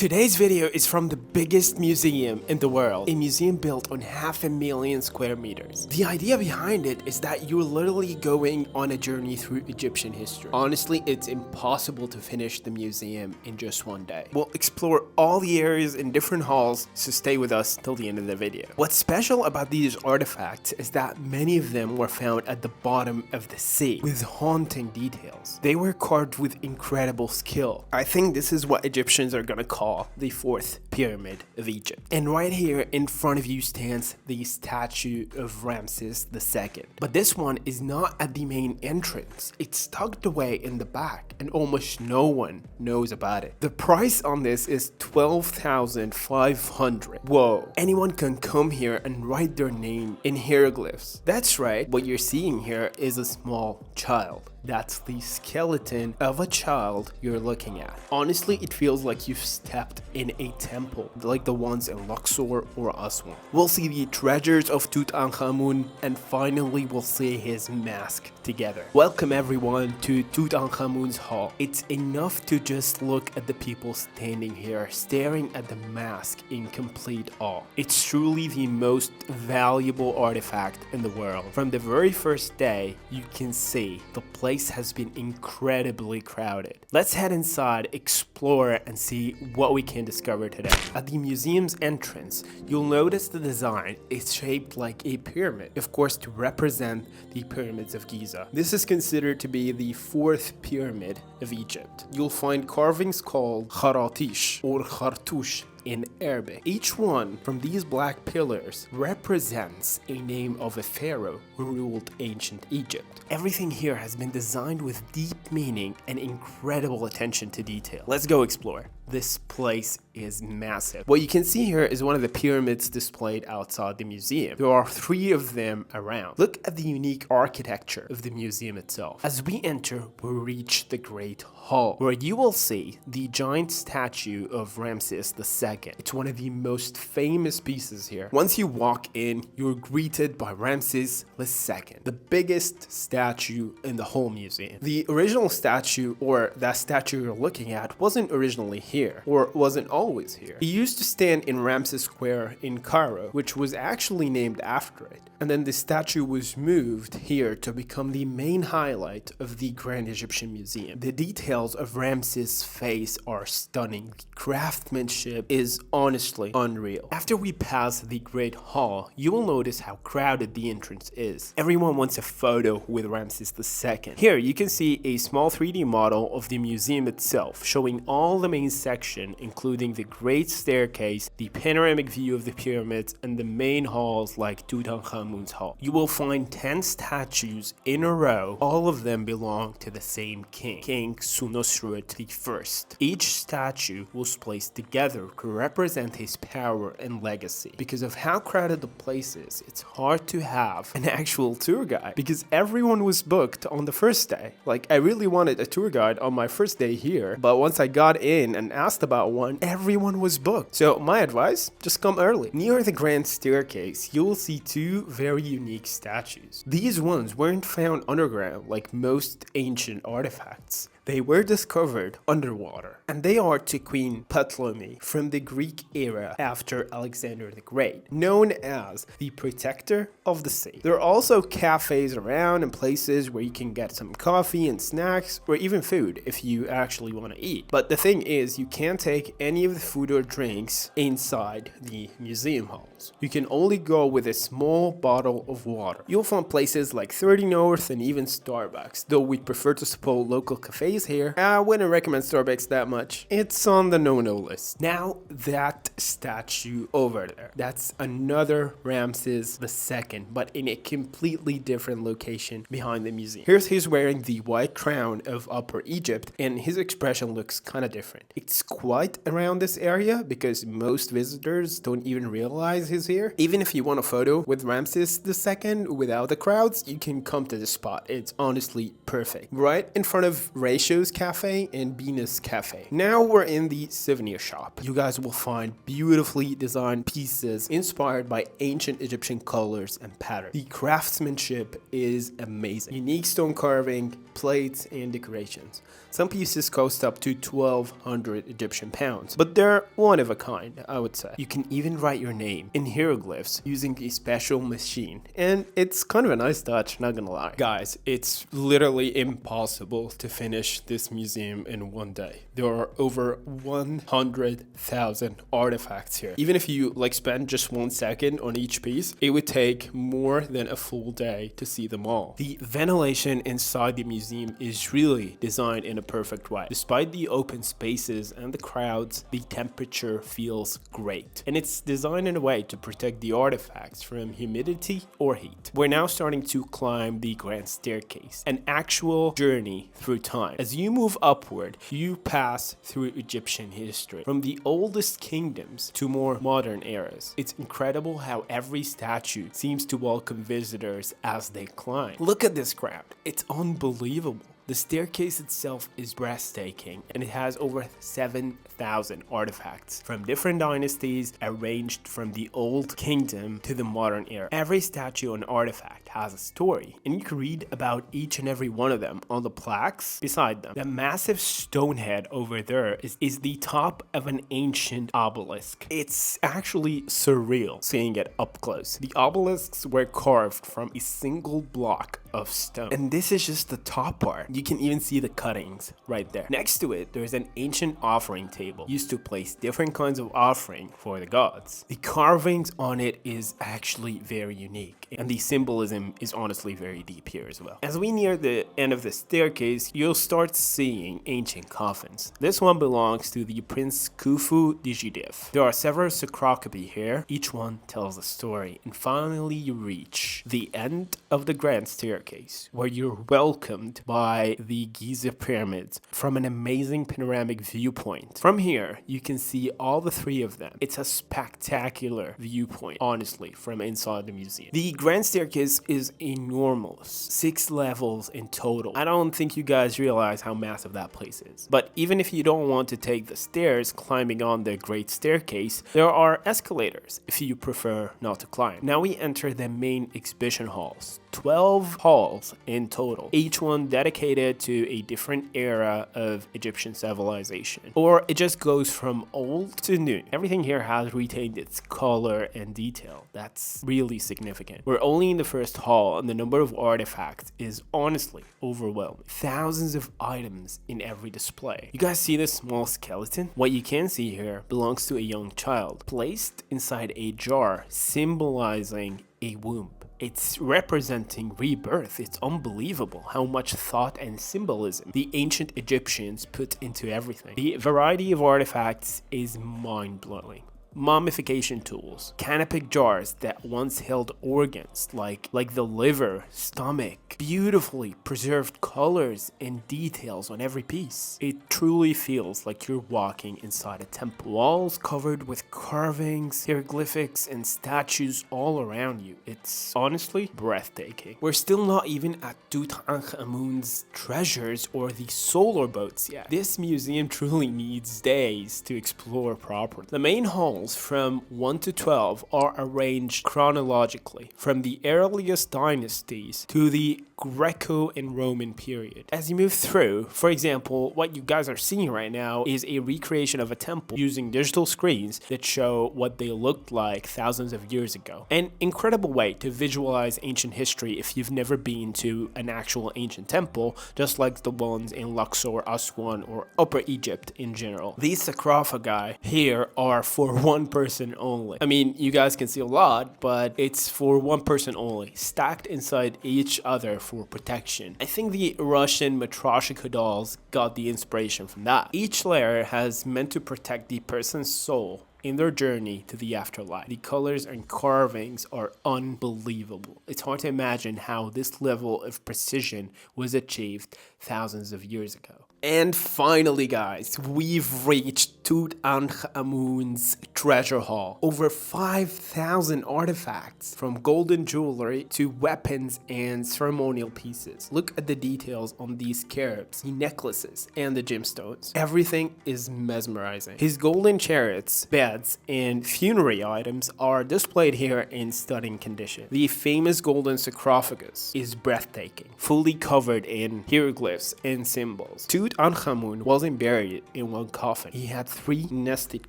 Today's video is from the biggest museum in the world, a museum built on 500,000 square meters. The idea behind it is that you're literally going on a journey through Egyptian history. Honestly, it's impossible to finish the museum in just one day. We'll explore all the areas in different halls, so stay with us till the end of the video. What's special about these artifacts is that many of them were found at the bottom of the sea with haunting details. They were carved with incredible skill. I think this is what Egyptians are gonna call the fourth pyramid of Egypt. And right here in front of you stands the statue of Ramses II. But this one is not at the main entrance. It's tucked away in the back and almost no one knows about it. The price on this is $12,500. Whoa. Anyone can come here and write their name in hieroglyphs. That's right, what you're seeing here is a small child. That's the skeleton of a child you're looking at. Honestly, it feels like you've stepped in a temple, like the ones in Luxor or Aswan. We'll see the treasures of Tutankhamun, and finally we'll see his mask together. Welcome everyone to Tutankhamun's hall. It's enough to just look at the people standing here, staring at the mask in complete awe. It's truly the most valuable artifact in the world. From the very first day, you can see the place has been incredibly crowded. Let's head inside, explore, and see what we can discover today. At the museum's entrance, you'll notice the design is shaped like a pyramid, of course to represent the Pyramids of Giza. This is considered to be the fourth pyramid of Egypt. You'll find carvings called kharatish or khartush in Arabic. Each one from these black pillars represents a name of a pharaoh who ruled ancient Egypt. Everything here has been designed with deep meaning and incredible attention to detail. Let's go explore. This place is massive. What you can see here is one of the pyramids displayed outside the museum. There are 3 of them around. Look at the unique architecture of the museum itself. As we enter, we reach the Great Hall, where you will see the giant statue of Ramses II. It's one of the most famous pieces here. Once you walk in, you're greeted by Ramses II, the biggest statue in the whole museum. The original statue, or that statue you're looking at, wasn't originally here, or wasn't always here. He used to stand in Ramses Square in Cairo, which was actually named after it. And then the statue was moved here to become the main highlight of the Grand Egyptian Museum. The details of Ramses' face are stunning. The craftsmanship is honestly unreal. After we pass the Great Hall, you will notice how crowded the entrance is. Everyone wants a photo with Ramses II. Here you can see a small 3D model of the museum itself, showing all the main section, including the Great Staircase, the panoramic view of the pyramids, and the main halls like Tutankhamun's hall. You will find 10 statues in a row. All of them belong to the same king, King Senusret I. Each statue was placed together to represent his power and legacy. Because of how crowded the place is, it's hard to have an actual tour guide because everyone was booked on the first day. Like, I really wanted a tour guide on my first day here, but once I got in and asked about one, everyone was booked. So my advice, just come early. Near the Grand Staircase, you will see 2 very unique statues. These ones weren't found underground like most ancient artifacts. They were discovered underwater, and they are to Queen Ptolemy from the Greek era after Alexander the Great, known as the protector of the sea. There are also cafes around and places where you can get some coffee and snacks, or even food if you actually want to eat. But the thing is, you can't take any of the food or drinks inside the museum halls. You can only go with a small bottle of water. You'll find places like 30 North and even Starbucks, though we prefer to support local cafes here. I wouldn't recommend Starbucks that much. It's on the no-no list. Now that statue over there, that's another Ramses II, but in a completely different location behind the museum. He's wearing the white crown of Upper Egypt, and his expression looks kind of different. It's quiet around this area because most visitors don't even realize he's here. Even if you want a photo with Ramses II without the crowds, you can come to the spot. It's honestly perfect. Right in front of Ray Horatio's Cafe and Venus Cafe. Now we're in the souvenir shop. You guys will find beautifully designed pieces inspired by ancient Egyptian colors and patterns. The craftsmanship is amazing. Unique stone carving, plates, and decorations. Some pieces cost up to 1,200 Egyptian pounds, but they're one of a kind, I would say. You can even write your name in hieroglyphs using a special machine, and it's kind of a nice touch, not gonna lie. Guys, it's literally impossible to finish this museum in one day. There are over 100,000 artifacts here. Even if you spend just 1 second on each piece, it would take more than a full day to see them all. The ventilation inside the museum is really designed in a perfect way. Despite the open spaces and the crowds, the temperature feels great. And it's designed in a way to protect the artifacts from humidity or heat. We're now starting to climb the grand staircase, an actual journey through time. As you move upward, you pass through Egyptian history, from the oldest kingdoms to more modern eras. It's incredible how every statue seems to welcome visitors as they climb. Look at this crowd. It's unbelievable. The staircase itself is breathtaking, and it has over 7,000 artifacts from different dynasties arranged from the old kingdom to the modern era. Every statue and artifact has a story, and you can read about each and every one of them on the plaques beside them. The massive stone head over there is the top of an ancient obelisk. It's actually surreal seeing it up close. The obelisks were carved from a single block of stone, and this is just the top part. You can even see the cuttings right there. Next to it, there's an ancient offering table used to place different kinds of offering for the gods. The carvings on it is actually very unique, and the symbolism is honestly very deep here as well. As we near the end of the staircase, you'll start seeing ancient coffins. This one belongs to the Prince Khufu Digidiv. There are several sarcophagi here, each one tells a story, and finally you reach the end of the grand staircase, where you're welcomed by the Giza Pyramids from an amazing panoramic viewpoint. From here, you can see all the three of them. It's a spectacular viewpoint, honestly, from inside the museum. The grand staircase is enormous, 6 levels in total. I don't think you guys realize how massive that place is. But even if you don't want to take the stairs climbing on the great staircase, there are escalators if you prefer not to climb. Now we enter the main exhibition halls. 12 halls in total, each one dedicated to a different era of Egyptian civilization. Or it just goes from old to new. Everything here has retained its color and detail. That's really significant. We're only in the first hall, and the number of artifacts is honestly overwhelming. Thousands of items in every display. You guys see this small skeleton? What you can see here belongs to a young child, placed inside a jar, symbolizing a womb. It's representing rebirth. It's unbelievable how much thought and symbolism the ancient Egyptians put into everything. The variety of artifacts is mind-blowing. Mummification tools, canopic jars that once held organs like the liver, stomach, beautifully preserved colors and details on every piece. It truly feels like you're walking inside a temple. Walls covered with carvings, hieroglyphics, and statues all around you. It's honestly breathtaking. We're still not even at Tutankhamun's treasures or the solar boats yet. This museum truly needs days to explore properly. The main hall from 1 to 12 are arranged chronologically, from the earliest dynasties to the Greco and Roman period. As you move through, for example, what you guys are seeing right now is a recreation of a temple using digital screens that show what they looked like thousands of years ago. An incredible way to visualize ancient history if you've never been to an actual ancient temple, just like the ones in Luxor, Aswan, or Upper Egypt in general. These sarcophagi here are for one person only. I mean, you guys can see a lot, but it's for one person only, stacked inside each other for protection. I think the Russian Matryoshka dolls got the inspiration from that. Each layer has meant to protect the person's soul in their journey to the afterlife. The colors and carvings are unbelievable. It's hard to imagine how this level of precision was achieved thousands of years ago. And finally, guys, we've reached Tutankhamun's treasure haul. Over 5,000 artifacts, from golden jewelry to weapons and ceremonial pieces. Look at the details on these scarabs, the necklaces, and the gemstones. Everything is mesmerizing. His golden chariots, beds, and funerary items are displayed here in stunning condition. The famous golden sarcophagus is breathtaking, fully covered in hieroglyphs and symbols. Tutankhamun wasn't buried in one coffin. He had 3 nested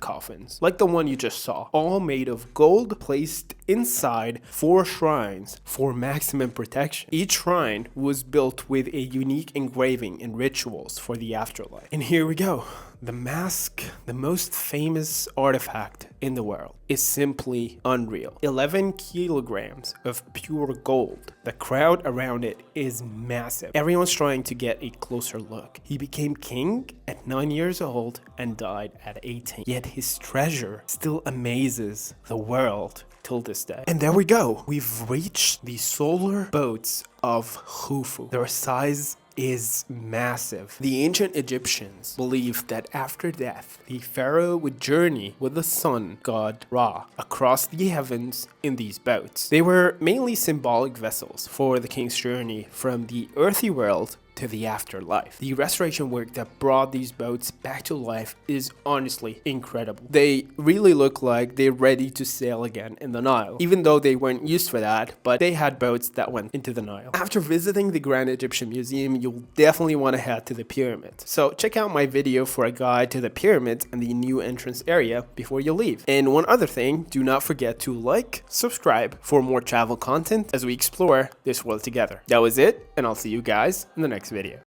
coffins, like the one you just saw, all made of gold, placed inside 4 shrines for maximum protection. Each shrine was built with a unique engraving and rituals for the afterlife. And here we go. The mask, the most famous artifact in the world, is simply unreal. 11 kilograms of pure gold. The crowd around it is massive. Everyone's trying to get a closer look. He became king at 9 years old and died at 18. Yet his treasure still amazes the world till this day. And there we go. We've reached the solar boats of Khufu. Their size is massive. The ancient Egyptians believed that after death, the pharaoh would journey with the sun god Ra across the heavens in these boats. They were mainly symbolic vessels for the king's journey from the earthly world to the afterlife. The restoration work that brought these boats back to life is honestly incredible. They really look like they're ready to sail again in the Nile, even though they weren't used for that, but they had boats that went into the Nile. After visiting the Grand Egyptian Museum, you'll definitely want to head to the pyramids. So check out my video for a guide to the pyramids and the new entrance area before you leave. And one other thing, do not forget to like, subscribe for more travel content as we explore this world together. That was it, and I'll see you guys in the next video.